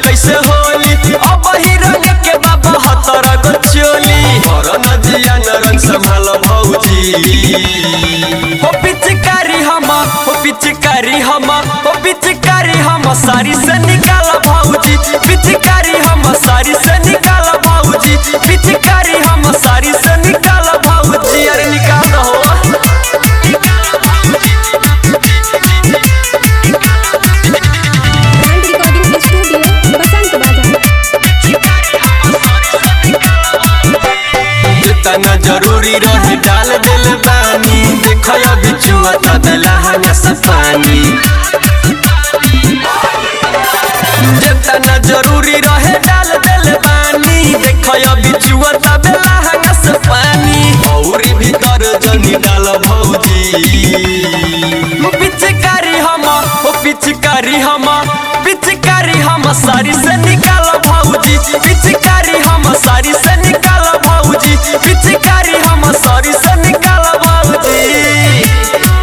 कैसे होली अब ही रंग के बाबा हतरा गो चोली और नदिया नरन संभाल भौजी हो पिचकारी हम हो पिचकारी हम हो पिचकारी हम सारी से निकाल भौजी पिचकारी हम सारी से निकाल भौजी पिचकारी हम सारी से निकाल भौजी अरे निकाल हो तना जरूरी रहे डाल दिल बानी देखो अभी चुआता बेलहंगा से पानी जितना जरूरी रहे डाल दिल बानी देखो अभी चुआता बेलहंगा से पानी और भीतर जनी डाल भौजी पिचकारी हम ओ पिचकारी हम सारी से निकाल भौजी पिचकारी हम सारी से निकाल भौजी पिचकारी हम सारी से निकाल भौजी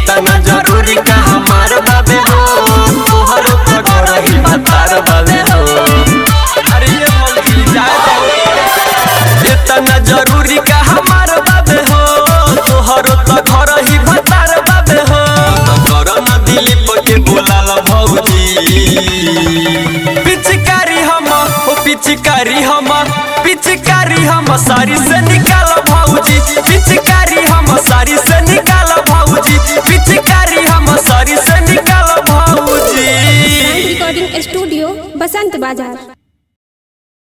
तना जरूरी का हमार बाबे हो तोहरो पगड़ ही बतार बाबे हो अरे ये भौजी जाए तना जरूरी का हमार बाबे हो तोहरो तो घर ही भतार बाबे हो कर न दिली पके बोलाल भौजी पिचकारी हम ओ पिचकारी हम सारी से निकाल भौजी पिचकारी हम सारी से निकाल भौजी पिचकारी हम सारी से निकाल भौजी रिकॉर्डिंग स्टूडियो बसंत बाजार।